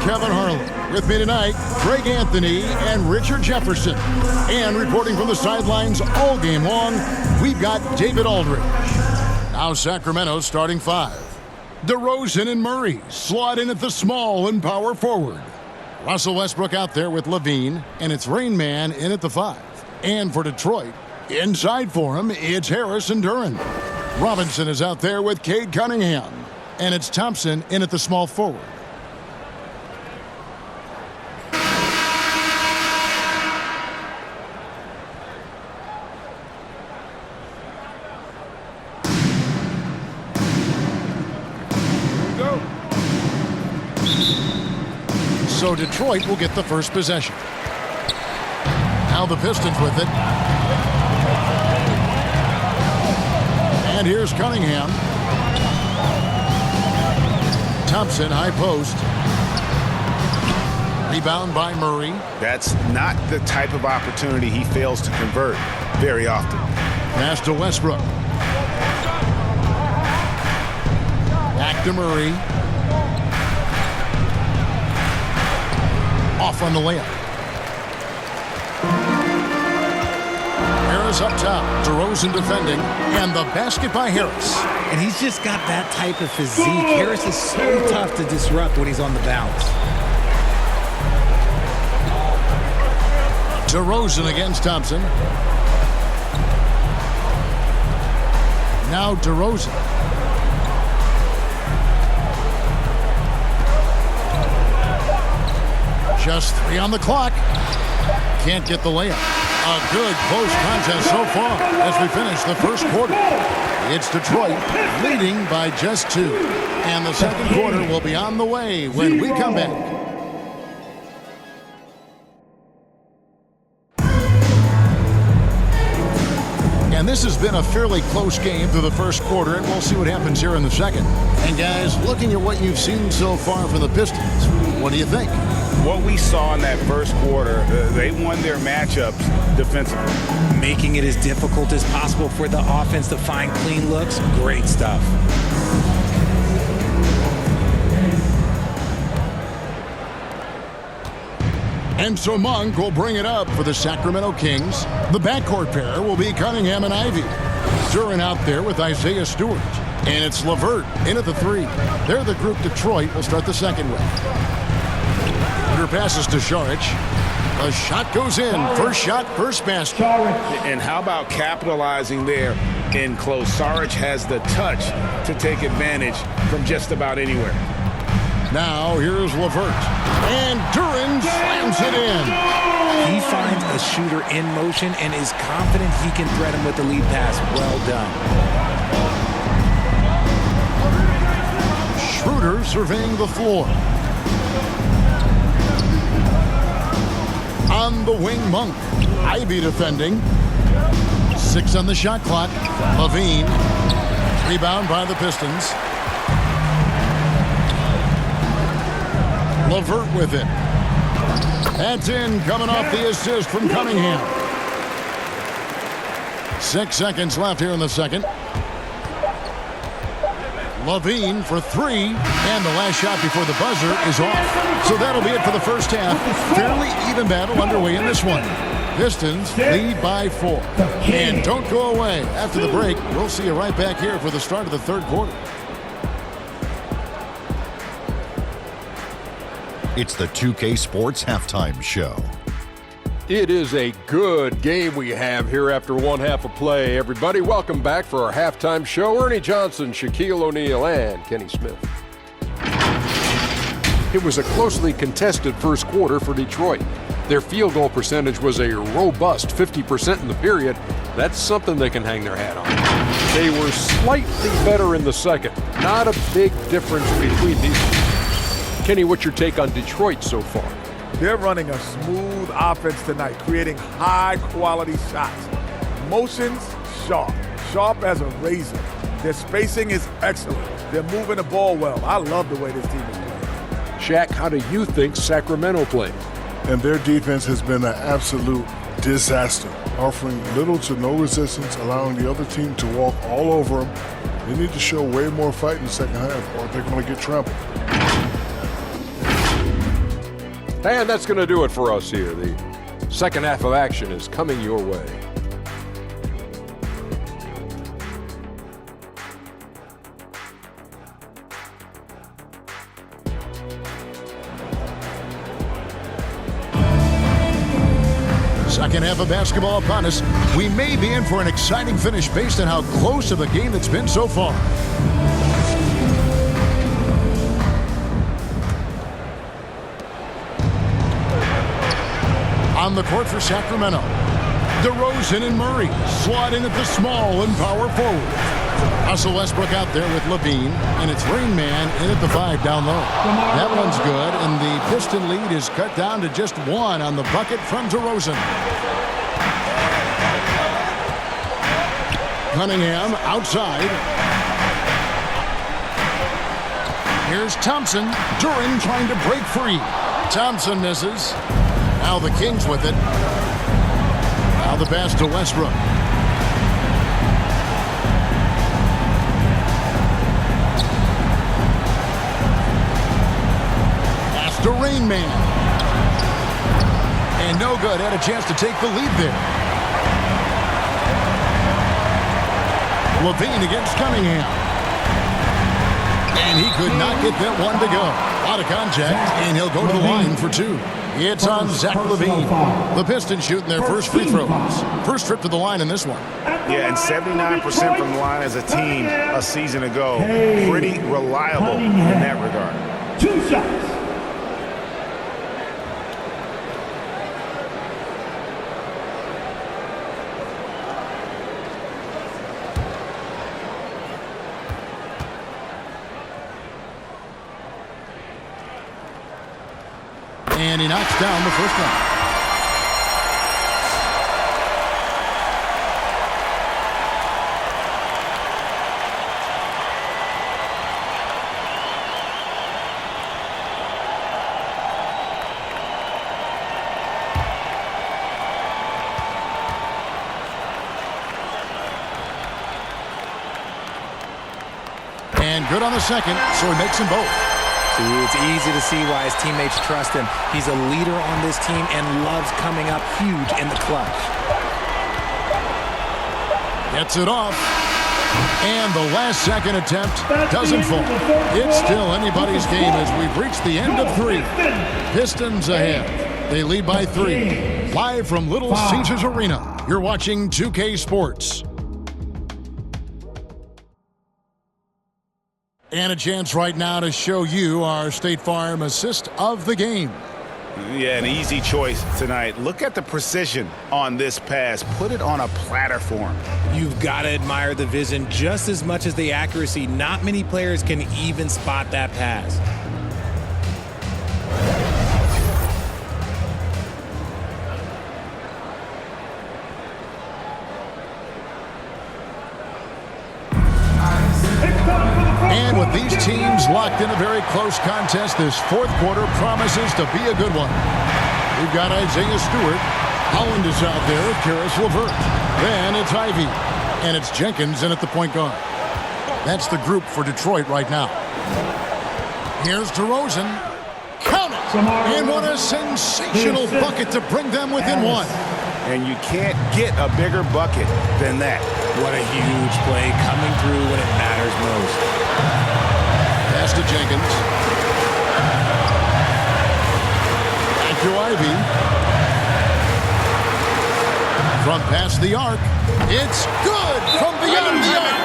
Kevin Harlan. With me tonight, Greg Anthony and Richard Jefferson. And reporting from the sidelines all game long, we've got David Aldridge. Now Sacramento starting five. DeRozan and Murray slot in at the small and power forward. Russell Westbrook out there with Levine, and it's Rain Man in at the 5. And for Detroit, inside for him, it's Harris and Duren. Robinson is out there with Cade Cunningham, and it's Thompson in at the small forward. So Detroit will get the first possession. Now the Pistons with it. And here's Cunningham. Thompson, high post. Rebound by Murray. That's not the type of opportunity he fails to convert very often. Pass to Westbrook. Back to Murray. Off on the layup. Harris up top. DeRozan defending. And the basket by Harris. And he's just got that type of physique. Harris is so tough to disrupt when he's on the bounce. DeRozan against Thompson. Now DeRozan. Just 3 on the clock. Can't get the layup. A good close contest so far as we finish the first quarter. It's Detroit leading by just 2. And the second quarter will be on the way when we come back. And this has been a fairly close game through the first quarter, and we'll see what happens here in the second. And guys, looking at what you've seen so far from the Pistons, what do you think? What we saw in that first quarter, they won their matchups defensively. Making it as difficult as possible for the offense to find clean looks. Great stuff. And so Monk will bring it up for the Sacramento Kings. The backcourt pair will be Cunningham and Ivy. Duren out there with Isaiah Stewart. And it's LeVert in at the 3. They're the group Detroit will start the second with. Passes to Saric. The shot goes in. First shot, first basket. And how about capitalizing there in close? Saric has the touch to take advantage from just about anywhere. Now here's LeVert. And Duren slams it in. He finds a shooter in motion and is confident he can thread him with the lead pass. Well done. Schroeder surveying the floor. On the wing, Monk. Ivy defending. 6 on the shot clock. Levine. Rebound by the Pistons. LeVert with it. That's in, coming off the assist from Cunningham. 6 seconds left here in the second. Levine for 3, and the last shot before the buzzer is off. So that'll be it for the first half. Fairly even battle underway in this one. Pistons lead by 4. And don't go away. After the break, we'll see you right back here for the start of the third quarter. It's the 2K Sports Halftime Show. It is a good game we have here after one half of play. Everybody, welcome back for our halftime show. Ernie Johnson, Shaquille O'Neal, and Kenny Smith. It was a closely contested first quarter for Detroit. Their field goal percentage was a robust 50% in the period. That's something they can hang their hat on. They were slightly better in the second. Not a big difference between these. Kenny, what's your take on Detroit so far? They're running a smooth offense tonight, creating high-quality shots. Motions, sharp. Sharp as a razor. Their spacing is excellent. They're moving the ball well. I love the way this team is playing. Shaq, how do you think Sacramento played? And their defense has been an absolute disaster, offering little to no resistance, allowing the other team to walk all over them. They need to show way more fight in the second half, or they're going to get trampled. And that's going to do it for us here. The second half of action is coming your way. Second half of basketball upon us. We may be in for an exciting finish based on how close of a game it's been so far. On the court for Sacramento, DeRozan and Murray sliding at the small and power forward. Russell Westbrook out there with Levine, and it's Rain Man in at the 5 down low. That one's good, and the Piston lead is cut down to just 1 on the bucket from DeRozan. Cunningham outside. Here's Thompson. Duren trying to break free. Thompson misses. Now the Kings with it. Now the pass to Westbrook. Pass to Rain Man. And no good. Had a chance to take the lead there. Levine against Cunningham. And he could not get that one to go. Out of contact, and he'll go to the line for 2. It's on Zach Levine. The Pistons shooting their first free throws. First trip to the line in this one. Yeah, and 79% from the line as a team a season ago. Pretty reliable in that regard. 2 shots. And he knocks down the first one. And good on the second, so he makes them both. It's easy to see why his teammates trust him. He's a leader on this team and loves coming up huge in the clutch. Gets it off. And the last second attempt doesn't fall. It's still anybody's game as we've reached the end of 3. Pistons ahead. They lead by 3. Live from Little Caesars Arena. You're watching 2K Sports. And a chance right now to show you our State Farm assist of the game. Yeah, an easy choice tonight. Look at the precision on this pass. Put it on a platter for him. You've got to admire the vision just as much as the accuracy. Not many players can even spot that pass. And with these teams locked in a very close contest, this fourth quarter promises to be a good one. We've got Isaiah Stewart. Holland is out there with Karis LeVert. Then it's Ivy. And it's Jenkins in at the point guard. That's the group for Detroit right now. Here's DeRozan. Count it! And what a sensational bucket to bring them within 1. And you can't get a bigger bucket than that. What a huge play coming through when it matters most. Pass to Jenkins. Back to Ivy. From past the arc. It's good from beyond the arc.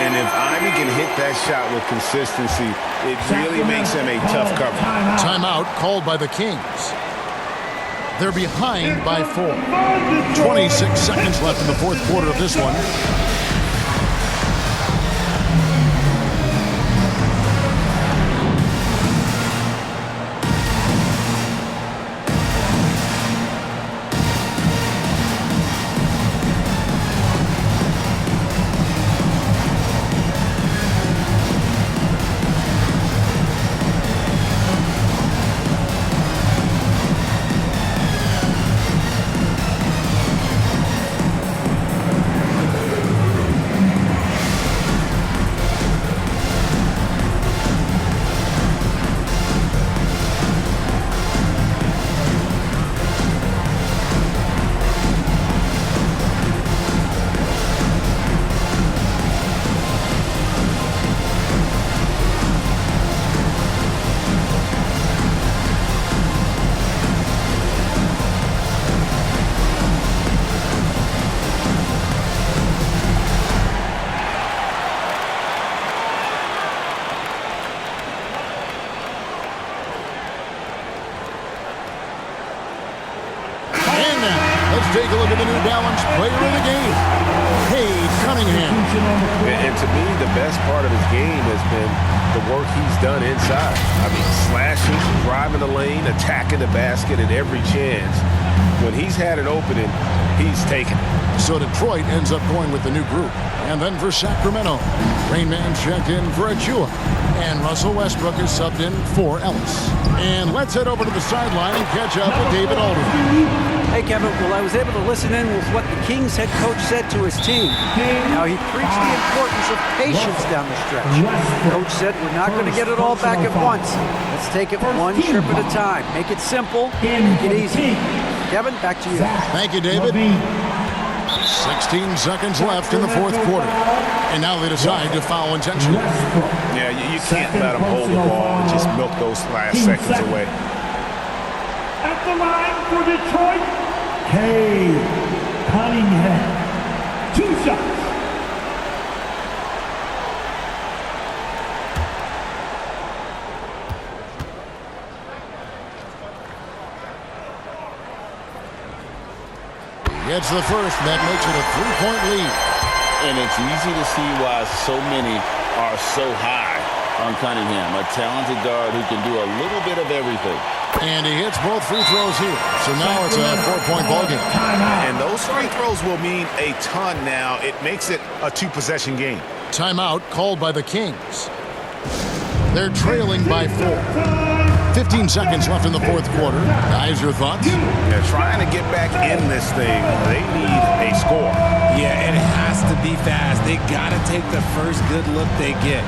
And if Ivy can hit that shot with consistency, it really makes him a tough cover. Timeout called by the Kings. They're behind by 4. 26 seconds left in the fourth quarter of this one. let's take a look at the New Balance player of the game, Cade Cunningham. And to me, the best part of his game has been the work he's done inside. I mean, slashing, driving the lane, attacking the basket at every chance. When he's had an opening, he's taken it. So Detroit ends up going with the new group. And then for Sacramento, Rain Man checked in for Achua, and Russell Westbrook is subbed in for Ellis. And let's head over to the sideline and catch up with David Aldridge. Hey, Kevin. Well, I was able to listen in with what the Kings head coach said to his team. Now, he preached the importance of patience down the stretch. Coach said, we're not going to get it all back at once. Let's take it one trip at a time. Make it simple, make it easy. Kevin, back to you. Thank you, David. 16 seconds left in the fourth quarter. And now they decide to foul intentionally. Yeah, you can't let them hold the ball and just milk those last seconds away. At the line for Detroit, Cade Cunningham. 2 shots. Gets the first, that makes it a 3-point lead. And it's easy to see why so many are so high on Cunningham, a talented guard who can do a little bit of everything. And he hits both free throws here. So now it's a 4-point ballgame. And those free throws will mean a ton now. It makes it a 2-possession game. Timeout called by the Kings. They're trailing by 4. 15 seconds left in the fourth quarter. Guys, your thoughts? They're trying to get back in this thing. They need a score. Yeah, and it has to be fast. They got to take the first good look they get.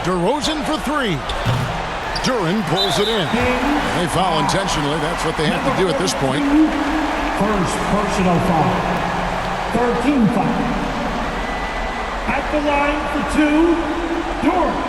DeRozan for 3. Duren pulls it in. They foul intentionally. That's what they have to do at this point. First personal foul. 13 foul. At the line for 2, Duren.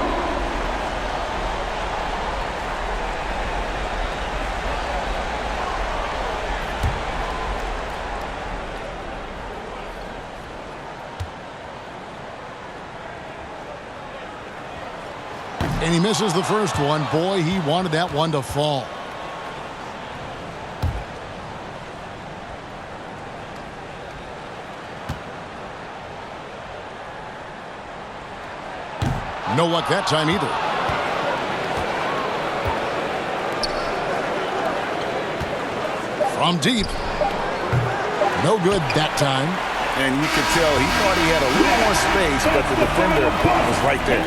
And he misses the first one. Boy, he wanted that one to fall. No luck that time either. From deep. No good that time. And you could tell he thought he had a little more space, but the defender was right there.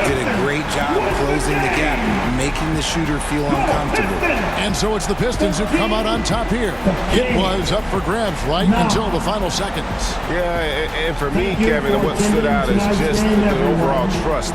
Did a great job closing the gap, making the shooter feel uncomfortable. And so it's the Pistons who come out on top here. It was up for grabs right until the final seconds. Yeah, and for me, Kevin, what stood out is just the overall trust.